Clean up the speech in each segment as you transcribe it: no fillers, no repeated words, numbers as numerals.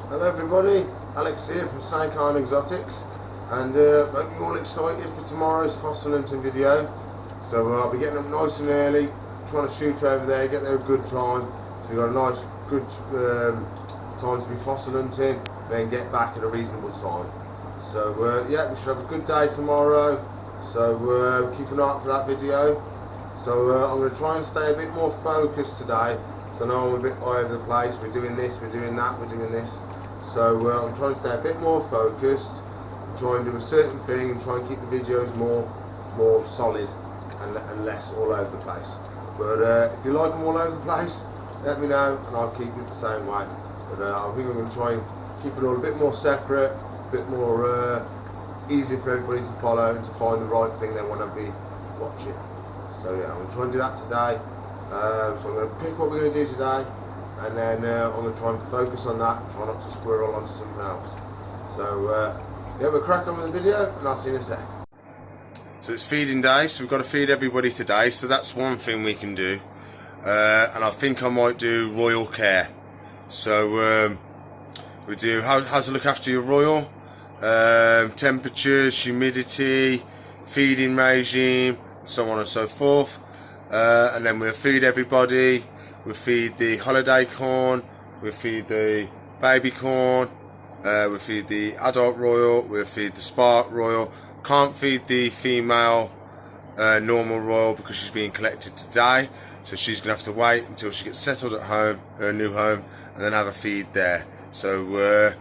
Hello everybody, Alex here from Snake Island Exotics, and make me all excited for tomorrow's fossil hunting video. So I'll be getting up nice and early, trying to shoot over there, get there a good time. So we've got a nice, good time to be fossil hunting, then get back at a reasonable time. So yeah, we should have a good day tomorrow. So keep an eye out for that video. So I'm going to try and stay a bit more focused today. So I know I'm a bit all over the place. We're doing this, we're doing that, we're doing this. So I'm trying to stay a bit more focused, try and do a certain thing, and try and keep the videos more solid and less all over the place. But if you like them all over the place, let me know and I'll keep it the same way. But I think I'm going to try and keep it all a bit more separate, a bit more easier for everybody to follow and to find the right thing they want to be watching. So yeah, I'm going to try and do that today. So I'm going to pick what we're going to do today, and then I'm going to try and focus on that, try not to squirrel onto something else. So yeah, we'll crack on with the video and I'll see you in a sec. So it's feeding day, so we've got to feed everybody today, so that's one thing we can do. And I think I might do royal care. So we do how to look after your royal, temperatures, humidity, feeding regime, so on and so forth. And then we'll feed everybody. We'll feed the holiday corn, we'll feed the baby corn, we'll feed the adult royal, we'll feed the spark royal. Can't feed the female normal royal because she's being collected today, so she's going to have to wait until she gets settled at home, her new home, and then have a feed there. So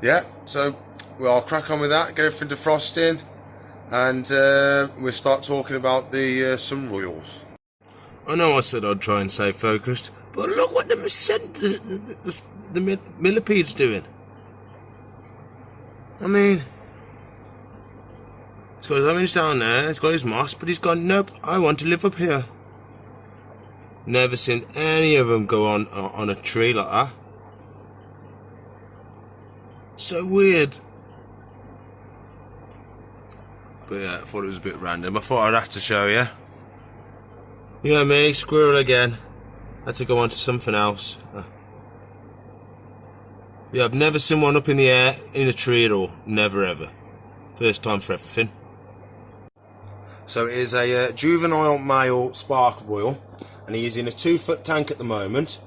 yeah, so I'll crack on with that, get everything defrosting, and we'll start talking about the some royals. I know I said I'd try and stay focused, but look what the millipede's doing. I mean, he's got his orange down there, he's got his moss, but he's gone, nope, I want to live up here. Never seen any of them go on a tree like that. So weird. But yeah, I thought it was a bit random. I thought I'd have to show you. You know me, squirrel again. Had to go on to something else. Yeah, I've never seen one up in the air in a tree at all. Never ever. First time for everything. So it is a juvenile male spark royal, and he is in a 2-foot tank at the moment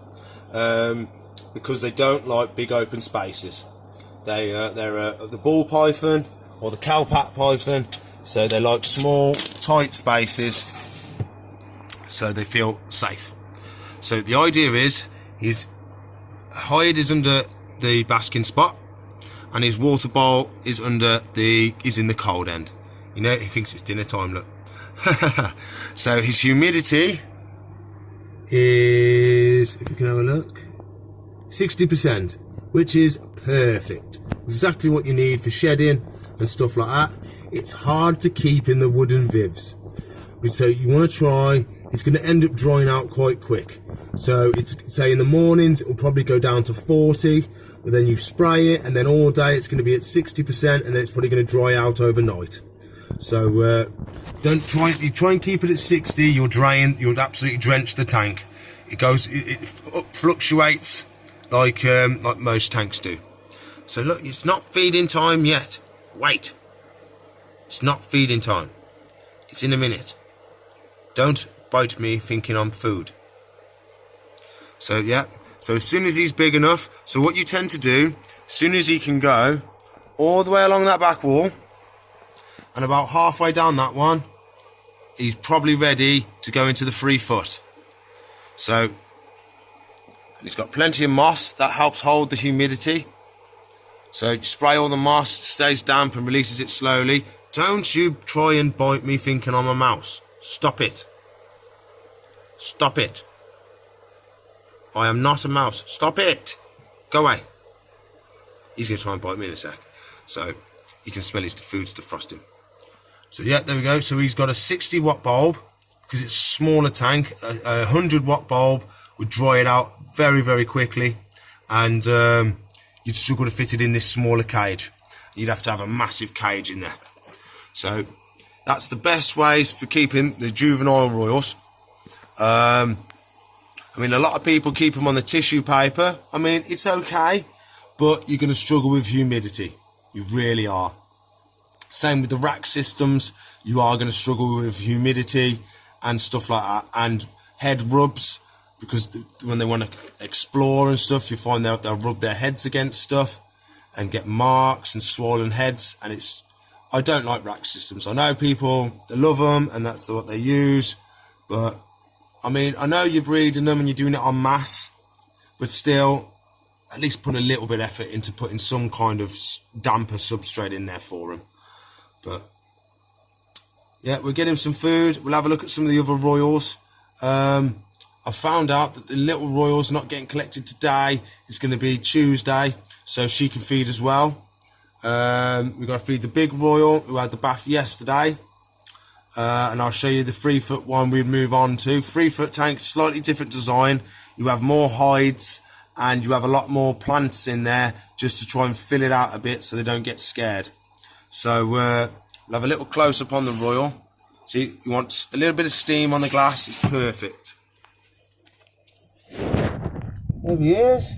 because they don't like big open spaces. They're the ball python or the cowpat python, so they like small, tight spaces, so they feel safe. So the idea is his hide is under the basking spot, and his water bowl is in the cold end. You know, he thinks it's dinner time, look. So his humidity is, if you can have a look, 60%, which is perfect. Exactly what you need for shedding and stuff like that. It's hard to keep in the wooden vivs. So you want to try, it's going to end up drying out quite quick. So it's, say in the mornings, it will probably go down to 40, but then you spray it, and then all day it's going to be at 60%, and then it's probably going to dry out overnight. So you try and keep it at 60, you'll absolutely drench the tank. It fluctuates like most tanks do. So look, it's not feeding time yet. Wait. It's not feeding time. It's in a minute. Don't bite me thinking I'm food. So yeah, so as soon as he's big enough, so what you tend to do, as soon as he can go all the way along that back wall, and about halfway down that one, he's probably ready to go into the 3-foot. So he's got plenty of moss, that helps hold the humidity. So you spray all the moss, it stays damp and releases it slowly. Don't you try and bite me thinking I'm a mouse. Stop it. Stop it. I am not a mouse. Stop it. Go away. He's going to try and bite me in a sec. So you can smell his food's defrosting. So yeah, there we go. So he's got a 60-watt bulb because it's a smaller tank. A 100-watt bulb would dry it out very, very quickly. And you'd struggle to fit it in this smaller cage. You'd have to have a massive cage in there. So that's the best ways for keeping the juvenile royals. I mean, a lot of people keep them on the tissue paper. I mean, it's okay, but you're going to struggle with humidity. You really are. Same with the rack systems, you are going to struggle with humidity and stuff like that, and head rubs, because when they want to explore and stuff, you find they'll rub their heads against stuff and get marks and swollen heads, and I don't like rack systems. I know people, they love them and that's what they use, but I mean, I know you're breeding them and you're doing it en masse, but still, at least put a little bit of effort into putting some kind of damper substrate in there for them. But yeah, we'll get him some food. We'll have a look at some of the other royals. I found out that the little royals not getting collected today. It's going to be Tuesday, so she can feed as well. We've got to feed the big royal who had the bath yesterday, and I'll show you the 3 foot one we'd move on to. 3 foot tank, slightly different design. You have more hides and you have a lot more plants in there just to try and fill it out a bit so they don't get scared. So we'll have a little close up on the royal. See, you want a little bit of steam on the glass, it's perfect. There he is.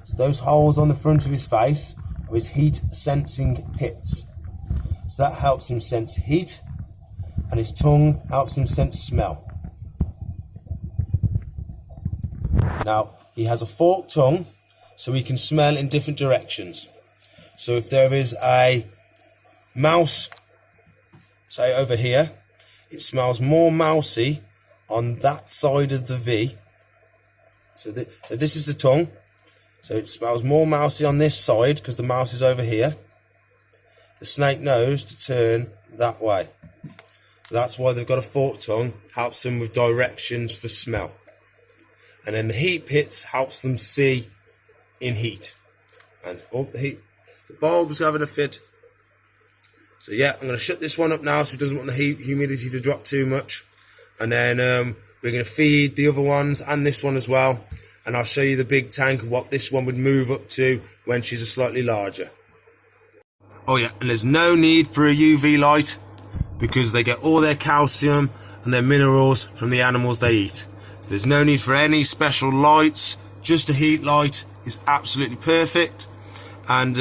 So those holes on the front of his face are his heat sensing pits. So that helps him sense heat, and his tongue helps him sense smell. Now, he has a forked tongue, so he can smell in different directions. So if there is a mouse, say over here, it smells more mousy on that side of the V. So this is the tongue. So it smells more mousy on this side because the mouse is over here. The snake knows to turn that way. So that's why they've got a forked tongue, helps them with directions for smell. And then the heat pits helps them see in heat. And the bulb was having a fit. So yeah, I'm going to shut this one up now so it doesn't want the humidity to drop too much. And then we're going to feed the other ones and this one as well. And I'll show you the big tank and what this one would move up to when she's a slightly larger. Oh yeah, and there's no need for a UV light because they get all their calcium and their minerals from the animals they eat. So there's no need for any special lights, just a heat light is absolutely perfect. And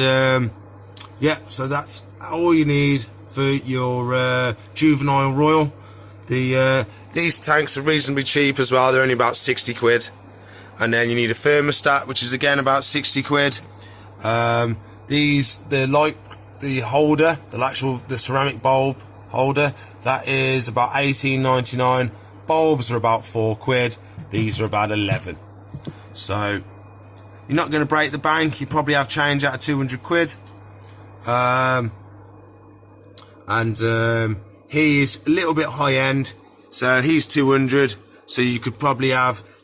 yeah, so that's all you need for your juvenile royal. These tanks are reasonably cheap as well, they're only about 60 quid. And then you need a thermostat, which is again about 60 quid. The holder, the ceramic bulb holder, that is about 18.99. Bulbs are about 4 quid. These are about 11. So you're not going to break the bank. You probably have change out of 200 quid. He is a little bit high end, so he's 200. So you could probably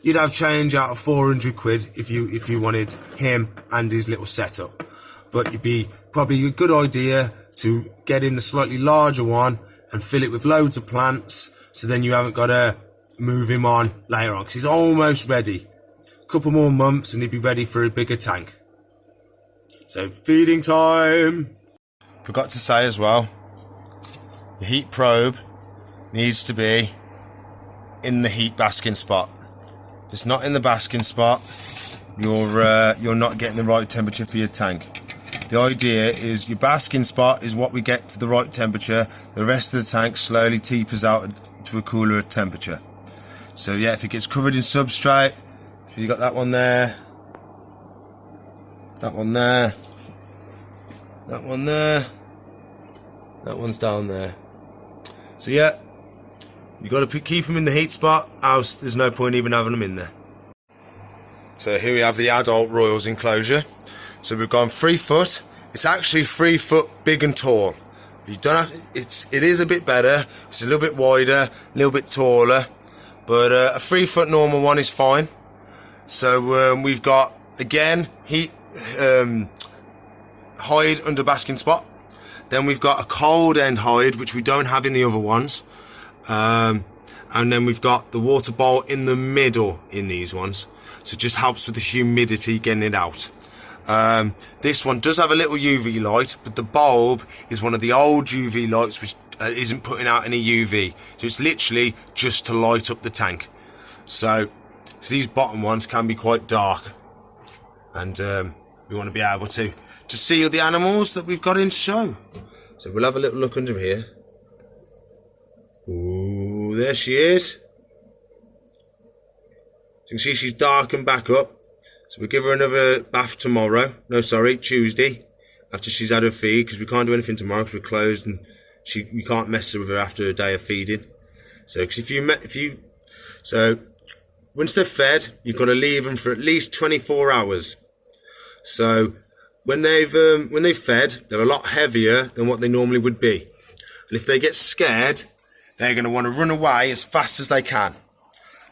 you'd have change out of 400 quid if you wanted him and his little setup. But it'd be probably a good idea to get in the slightly larger one and fill it with loads of plants, so then you haven't got to move him on later on, because he's almost ready. A couple more months and he'd be ready for a bigger tank. So feeding time. Forgot to say as well, the heat probe needs to be in the heat basking spot. If it's not in the basking spot, you're not getting the right temperature for your tank. The idea is your basking spot is what we get to the right temperature. The rest of the tank slowly tapers out to a cooler temperature. So yeah, if it gets covered in substrate, so you got that one there, that one there, that one there, that one's down there. So yeah, you got to keep them in the heat spot, else there's no point even having them in there. So here we have the adult Royals enclosure. So we've gone 3 foot. It's actually 3 foot big and tall. You don't have, it is a bit better. It's a little bit wider, a little bit taller, but a 3 foot normal one is fine. So we've got again heat hide under basking spot. Then we've got a cold end hide, which we don't have in the other ones. And then we've got the water bowl in the middle in these ones, so it just helps with the humidity getting it out. This one does have a little UV light, but the bulb is one of the old UV lights which isn't putting out any UV. So it's literally just to light up the tank. So these bottom ones can be quite dark. And we want to be able to see all the animals that we've got in show. So we'll have a little look under here. Ooh, there she is. So you can see she's darkened back up. So we'll give her another bath tomorrow. No, sorry, Tuesday. After she's had her feed, because we can't do anything tomorrow because we're closed and we can't mess with her after a day of feeding. So, once they're fed, you've got to leave them for at least 24 hours. So when they've fed, they're a lot heavier than what they normally would be. And if they get scared, they're going to want to run away as fast as they can.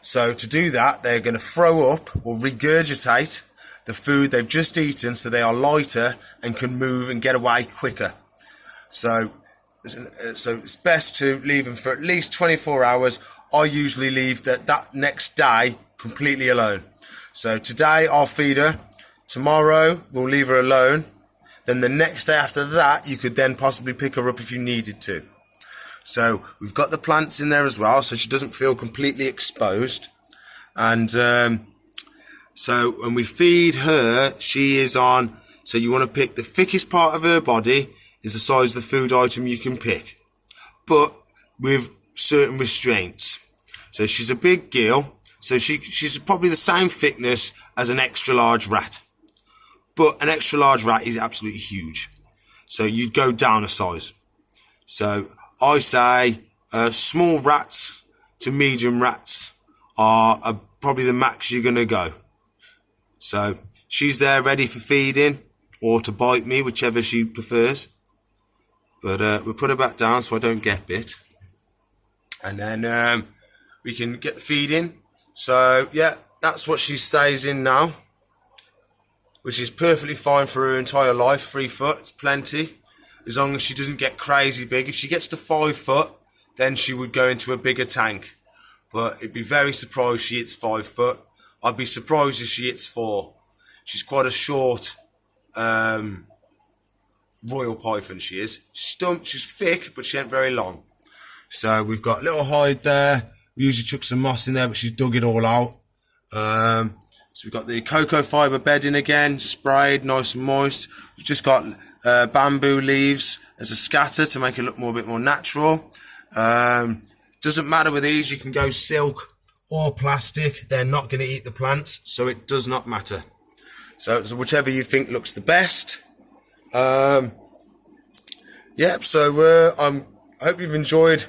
So to do that, they're going to throw up or regurgitate the food they've just eaten, so they are lighter and can move and get away quicker. So it's best to leave them for at least 24 hours. I usually leave that next day completely alone. So today I'll feed her. Tomorrow we'll leave her alone. Then the next day after that, you could then possibly pick her up if you needed to. So we've got the plants in there as well, so she doesn't feel completely exposed. And so when we feed her, she is on, so you want to pick the thickest part of her body is the size of the food item you can pick, but with certain restraints. So she's a big gill, so she's probably the same thickness as an extra large rat. But an extra large rat is absolutely huge. So you'd go down a size. So I say small rats to medium rats are probably the max you're going to go. So she's there ready for feeding or to bite me, whichever she prefers. But we'll put her back down so I don't get bit. And then we can get the feed in. So yeah, that's what she stays in now, which is perfectly fine for her entire life. 3 foot, it's plenty. As long as she doesn't get crazy big. If she gets to 5 foot, then she would go into a bigger tank. But it'd be very surprised she hits 5 foot. I'd be surprised if she hits 4. She's quite a short royal python, she is. She's thick, but she ain't very long. So we've got a little hide there. We usually chuck some moss in there, but she's dug it all out. So we've got the cocoa fibre bedding again, sprayed, nice and moist. We've just got bamboo leaves as a scatter to make it look a bit more natural. Doesn't matter with these, you can go silk or plastic. They're not going to eat the plants, so it does not matter. So whichever you think looks the best. Yep, so I hope you've enjoyed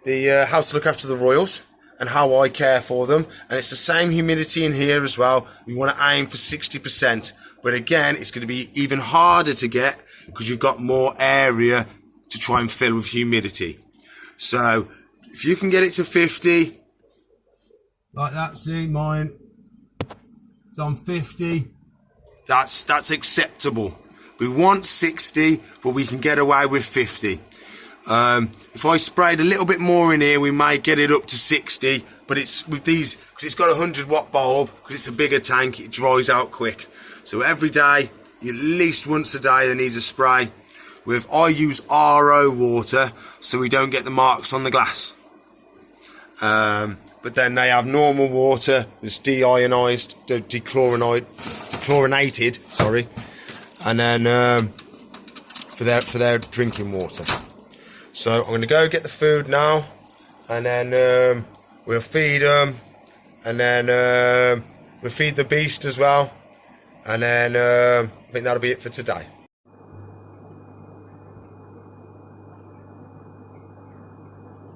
the how to look after the royals and how I care for them. And it's the same humidity in here as well. We want to aim for 60%. But again, it's going to be even harder to get because you've got more area to try and fill with humidity. So if you can get it to 50, like that, see mine, it's on 50. That's acceptable. We want 60, but we can get away with 50. If I sprayed a little bit more in here, we might get it up to 60, but it's with these, because it's got a 100-watt bulb, because it's a bigger tank, it dries out quick. So every day, at least once a day, there needs a spray. I use RO water, so we don't get the marks on the glass. But then they have normal water, it's dechlorinated, sorry, and then for their drinking water. So I'm going to go get the food now, and then we'll feed them, and then we'll feed the beast as well, and then I think that'll be it for today.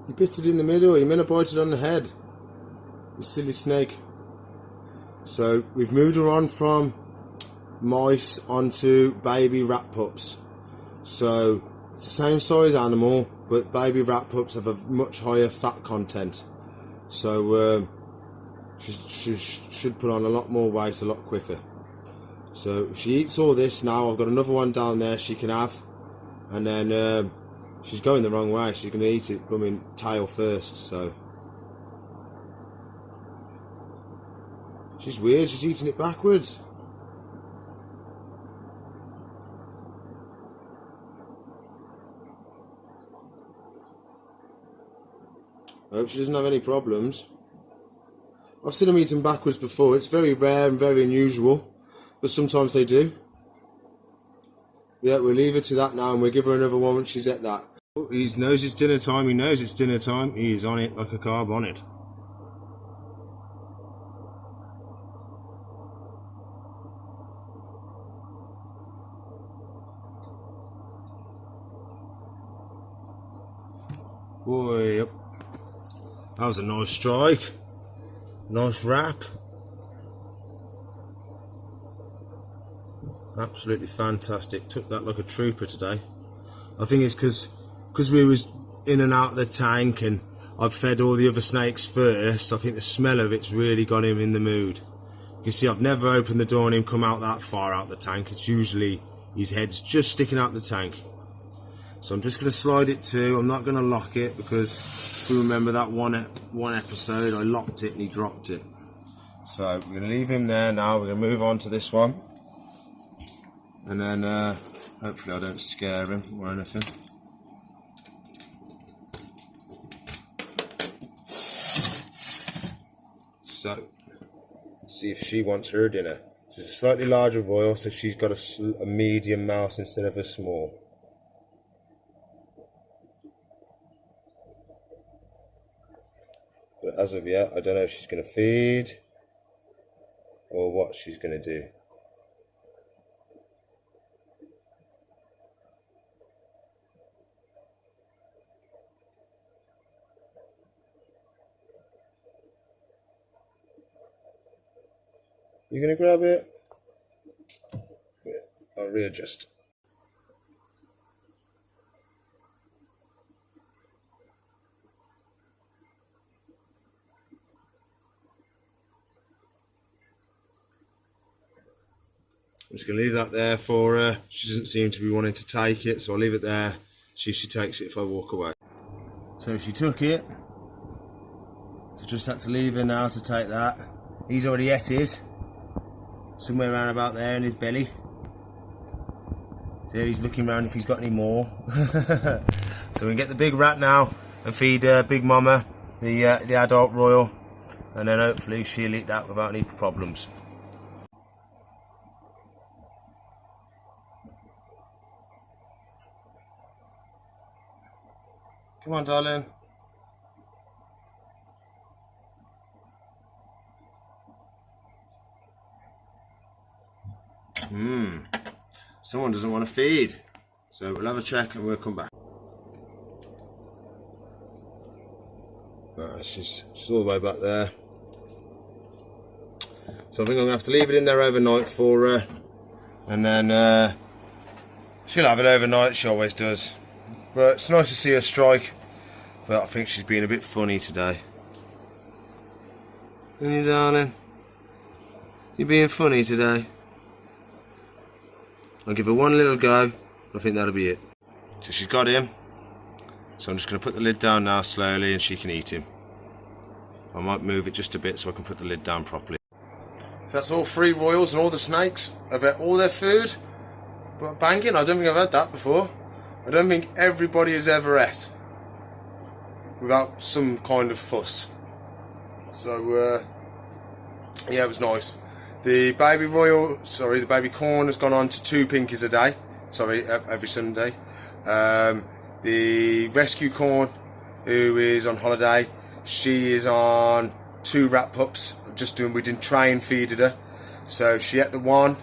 You bit it in the middle, you meant to bite it on the head, you silly snake. So we've moved her on from mice onto baby rat pups. So it's the same size animal, but baby rat pups have a much higher fat content. So she should put on a lot more weight a lot quicker. So if she eats all this now, I've got another one down there she can have, and then she's going the wrong way. She's going to eat it, tail first. So she's weird. She's eating it backwards. I hope she doesn't have any problems. I've seen them eating backwards before. It's very rare and very unusual, but sometimes they do. Yeah, we'll leave her to that now, and we'll give her another one when she's at that. Oh, he knows it's dinner time. He knows it's dinner time. He is on it like a carb on it. Boy, yep. That was a nice strike. Nice wrap. Absolutely fantastic. Took that like a trooper today. I think it's because we was in and out of the tank and I've fed all the other snakes first. I think the smell of it's really got him in the mood. You can see I've never opened the door and him come out that far out the tank. It's usually his head's just sticking out the tank. So I'm just going to slide it to. I'm not going to lock it because if you remember that one episode, I locked it and he dropped it. So we're going to leave him there now. We're going to move on to this one. And then hopefully I don't scare him or anything. So, see if she wants her dinner. This is a slightly larger royal, so she's got a medium mouse instead of a small. But as of yet, I don't know if she's going to feed or what she's going to do. You going to grab it? Yeah, I'll readjust. I'm just going to leave that there for her. She doesn't seem to be wanting to take it, so I'll leave it there. See if she takes it if I walk away. So she took it. So just had to leave her now to take that. He's already ate his. Somewhere around about there in his belly. So he's looking around if he's got any more. So we can get the big rat now and feed Big Mama, the adult royal, and then hopefully she'll eat that without any problems. Come on, darling. Someone doesn't want to feed. So we'll have a check and we'll come back. Right, she's all the way back there. So I think I'm going to have to leave it in there overnight for her. And then she'll have it overnight, she always does. But it's nice to see her strike. But I think she's been a bit funny today. Isn't you, darling? You're being funny today. I'll give her one little go. I think that'll be it. So she's got him. So I'm just going to put the lid down now slowly and she can eat him. I might move it just a bit so I can put the lid down properly. So that's all 3 royals and all the snakes. I've ate all their food. But banging, I don't think I've had that before. I don't think everybody has ever ate without some kind of fuss. So yeah, it was nice. The baby the baby corn has gone on to 2 pinkies a day. Every Sunday. The rescue corn, who is on holiday, she is on 2 rat pups. We didn't try and feed her. So she ate the one,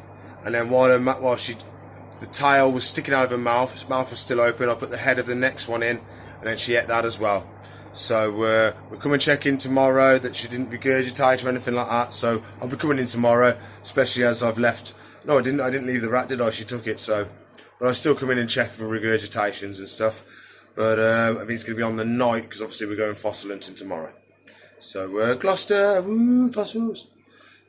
and then the tail was sticking out of her mouth was still open. I put the head of the next one in, and then she ate that as well. So we'll come and check in tomorrow that she didn't regurgitate or anything like that. So I'll be coming in tomorrow, especially as I've left. No, I didn't leave the rat, did I? She took it. So, but I'll still come in and check for regurgitations and stuff. But I think it's going to be on the night because obviously we're going fossil hunting tomorrow. So Gloucester, woo, fossils.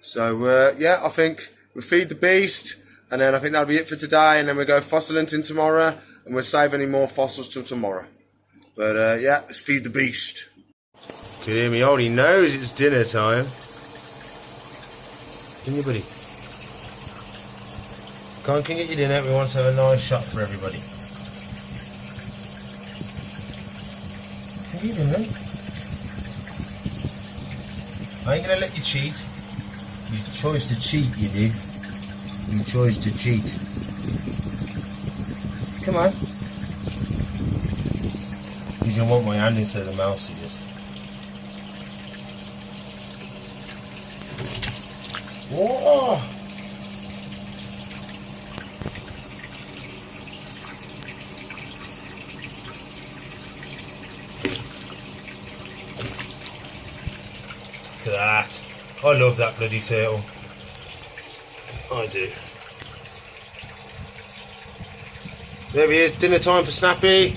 So yeah, I think we'll feed the beast, and then I think that'll be it for today. And then we'll go fossil hunting tomorrow, and we'll save any more fossils till tomorrow. But yeah, let's feed the beast. Look at him, he already knows it's dinner time. Can you, buddy? Come on, can you get your dinner? We want to have a nice shot for everybody. Can you do it? I ain't gonna let you cheat. You chose to cheat, you did. You chose to cheat. Come on. He's gonna want my hand instead of the mouse, he is. Whoa! Look at that. I love that bloody turtle. I do. There he is, dinner time for Snappy,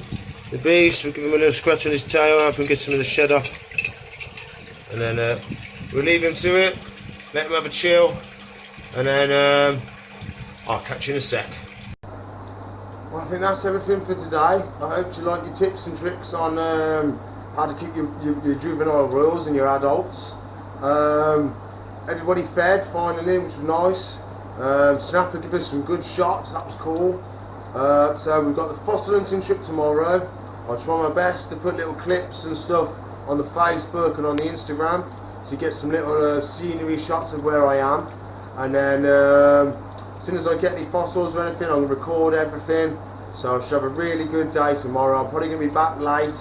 the beast. We'll give him a little scratch on his tail, hope we can get some of the shed off. And then we'll leave him to it, let him have a chill, and then I'll catch you in a sec. Well, I think that's everything for today. I hope you like your tips and tricks on how to keep your juvenile royals and your adults. Everybody fed finally, which was nice. Snapper gave us some good shots, that was cool. So we've got the fossil hunting trip tomorrow. I'll try my best to put little clips and stuff on the Facebook and on the Instagram to get some little scenery shots of where I am. And then as soon as I get any fossils or anything, I'm going to record everything. So I should have a really good day tomorrow. I'm probably going to be back late.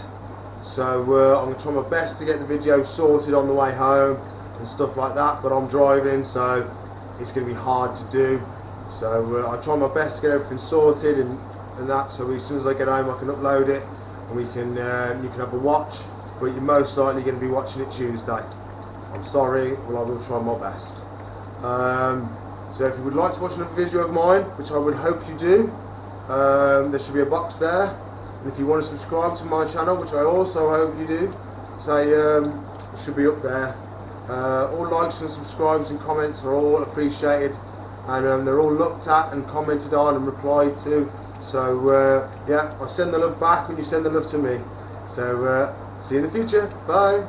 So I'm going to try my best to get the video sorted on the way home and stuff like that. But I'm driving, so it's going to be hard to do. So I'll try my best to get everything sorted and that, so as soon as I get home I can upload it and we can you can have a watch, but you're most likely going to be watching it Tuesday. I'm sorry, well I will try my best. So if you would like to watch another video of mine, which I would hope you do, there should be a box there, and if you want to subscribe to my channel, which I also hope you do, it should be up there. All likes and subscribes and comments are all appreciated. And they're all looked at and commented on and replied to. So yeah, I send the love back when you send the love to me. So see you in the future. Bye.